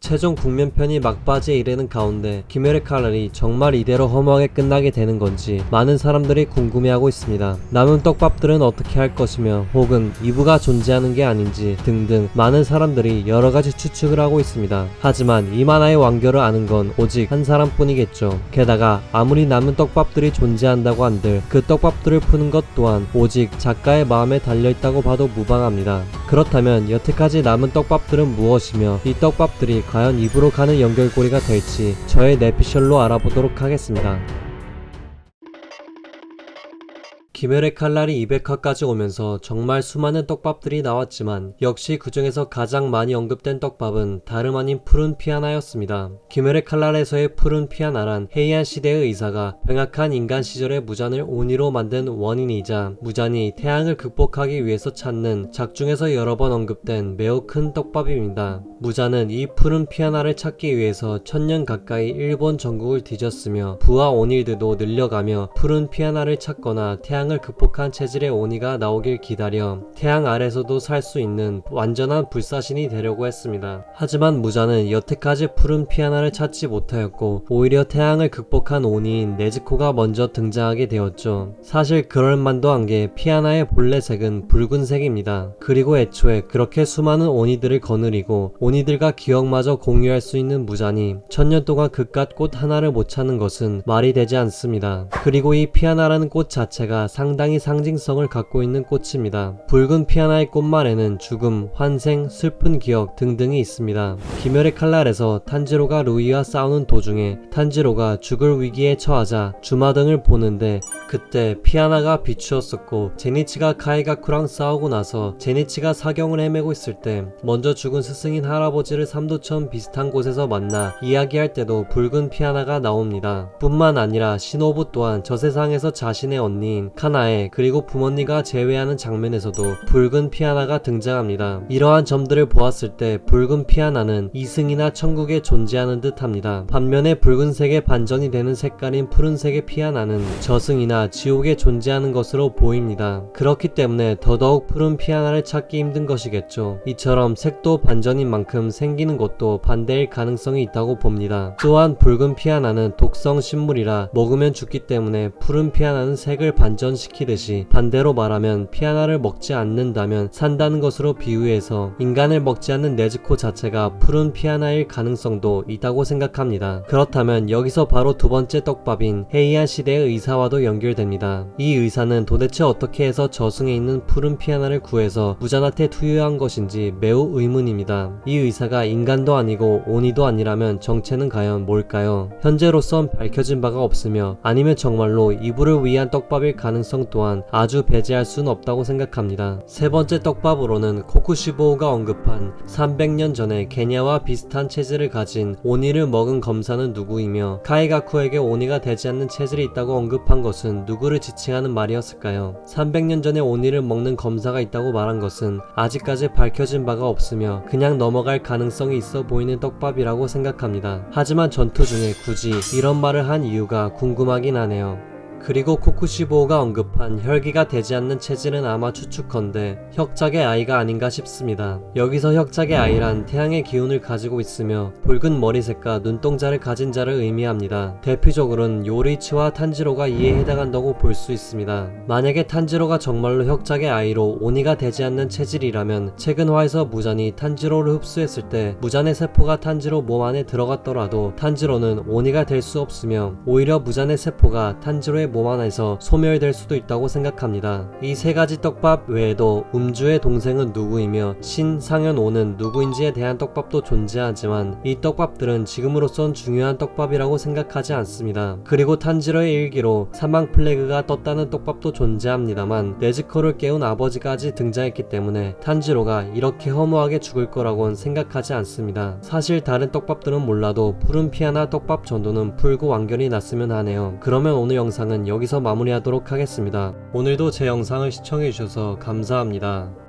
최종 국면편이 막바지에 이르는 가운데 김열의 칼날이 정말 이대로 허무하게 끝나게 되는 건지 많은 사람들이 궁금해하고 있습니다. 남은 떡밥들은 어떻게 할 것이며 혹은 2부가 존재하는 게 아닌지 등등 많은 사람들이 여러가지 추측을 하고 있습니다. 하지만 이 만화의 완결을 아는 건 오직 한 사람뿐이겠죠. 게다가 아무리 남은 떡밥들이 존재한다고 한들 그 떡밥들을 푸는 것 또한 오직 작가의 마음에 달려있다고 봐도 무방합니다. 그렇다면 여태까지 남은 떡밥들은 무엇이며 이 떡밥들이 과연 입으로 가는 연결고리가 될지 저의 내피셜로 알아보도록 하겠습니다. 김열의 칼날이 200화까지 오면서 정말 수많은 떡밥들이 나왔지만 역시 그 중에서 가장 많이 언급된 떡밥은 다름 아닌 푸른 피아나였습니다. 김열의 칼날에서의 푸른 피아나란 헤이안 시대의 의사가 병약한 인간 시절의 무잔을 오니로 만든 원인이자 무잔이 태양을 극복하기 위해서 찾는 작 중에서 여러 번 언급된 매우 큰 떡밥입니다. 무잔은 이 푸른 피아나를 찾기 위해서 1000년 가까이 일본 전국을 뒤졌으며 부하 오닐들도 늘려가며 푸른 피아나를 찾거나 태양을 극복한 체질의 오니가 나오길 기다려 태양 아래서도 살 수 있는 완전한 불사신이 되려고 했습니다. 하지만 무자는 여태까지 푸른 피아나를 찾지 못하였고 오히려 태양을 극복한 오니인 네즈코가 먼저 등장하게 되었죠. 사실 그럴만도 한 게 피아나의 본래 색은 붉은색입니다. 그리고 애초에 그렇게 수많은 오니들을 거느리고 오니들과 기억마저 공유할 수 있는 무잔이 1000년 동안 그깟 꽃 하나를 못 찾는 것은 말이 되지 않습니다. 그리고 이 피아나라는 꽃 자체가 상당히 상징성을 갖고 있는 꽃입니다. 붉은 피아나의 꽃말에는 죽음, 환생, 슬픈 기억 등등이 있습니다. 김열의 칼날에서 탄지로가 루이와 싸우는 도중에 탄지로가 죽을 위기에 처하자 주마등을 보는데 그때 피아나가 비추었었고 제니치가 카이가쿠랑 싸우고 나서 제니치가 사경을 헤매고 있을 때 먼저 죽은 스승인 할아버지를 삼도천 비슷한 곳에서 만나 이야기할 때도 붉은 피아나가 나옵니다. 뿐만 아니라 시노부 또한 저 세상에서 자신의 언니인 카나에 그리고 부모님과 재회하는 장면에서도 붉은 피아나가 등장합니다. 이러한 점들을 보았을 때 붉은 피아나는 이승이나 천국에 존재하는 듯 합니다. 반면에 붉은색의 반전이 되는 색깔인 푸른색의 피아나는 저승이나 지옥에 존재하는 것으로 보입니다. 그렇기 때문에 더더욱 푸른 피아나를 찾기 힘든 것이겠죠. 이처럼 색도 반전인 만큼 생기는 것도 반대일 가능성이 있다고 봅니다. 또한 붉은 피아나는 독성 식물이라 먹으면 죽기 때문에 푸른 피아나는 색을 반전시키듯이 반대로 말하면 피아나를 먹지 않는다면 산다는 것으로 비유해서 인간을 먹지 않는 네즈코 자체가 푸른 피아나일 가능성도 있다고 생각합니다. 그렇다면 여기서 바로 두 번째 떡밥인 헤이안 시대의 의사와도 연결됩니다. 이 의사는 도대체 어떻게 해서 저승에 있는 푸른 피아나를 구해서 무잔한테 투여한 것인지 매우 의문입니다. 이 의사가 인간도 아니고 오니도 아니라면 정체는 과연 뭘까요? 현재로선 밝혀진 바가 없으며 아니면 정말로 이불을 위한 떡밥일 가능성 또한 아주 배제할 수는 없다고 생각합니다. 세 번째 떡밥으로는 코쿠시보우가 언급한 300년 전에 게냐와 비슷한 체질을 가진 오니를 먹은 검사는 누구이며 카이가쿠에게 오니가 되지 않는 체질이 있다고 언급한 것은 누구를 지칭하는 말이었을까요? 300년 전에 오니를 먹는 검사가 있다고 말한 것은 아직까지 밝혀진 바가 없으며 그냥 넘어갈 가능성이 있어 보이는 떡밥이라고 생각합니다. 하지만 전투 중에 굳이 이런 말을 한 이유가 궁금하긴 하네요. 그리고 코쿠시보우가 언급한 혈기가 되지 않는 체질은 아마 추측컨대 혁작의 아이가 아닌가 싶습니다. 여기서 혁작의 아이란 태양의 기운을 가지고 있으며 붉은 머리색과 눈동자를 가진 자를 의미합니다. 대표적으로는 요리치와 탄지로가 이에 해당한다고 볼 수 있습니다. 만약에 탄지로가 정말로 혁작의 아이로 오니가 되지 않는 체질이라면 최근 화에서 무잔이 탄지로를 흡수했을 때 무잔의 세포가 탄지로 몸 안에 들어갔더라도 탄지로는 오니가 될 수 없으며 오히려 무잔의 세포가 탄지로의 몸 안에서 소멸될 수도 있다고 생각합니다. 이 세 가지 떡밥 외에도 음주의 동생은 누구이며 신상현오는 누구인지에 대한 떡밥도 존재하지만 이 떡밥들은 지금으로선 중요한 떡밥이라고 생각하지 않습니다. 그리고 탄지로의 일기로 사망 플래그가 떴다는 떡밥도 존재합니다만 네즈코를 깨운 아버지까지 등장했기 때문에 탄지로가 이렇게 허무하게 죽을 거라고는 생각하지 않습니다. 사실 다른 떡밥들은 몰라도 푸른 피아나 떡밥 정도는 풀고 완결이 났으면 하네요. 그러면 오늘 영상은 여기서 마무리하도록 하겠습니다. 오늘도 제 영상을 시청해주셔서 감사합니다.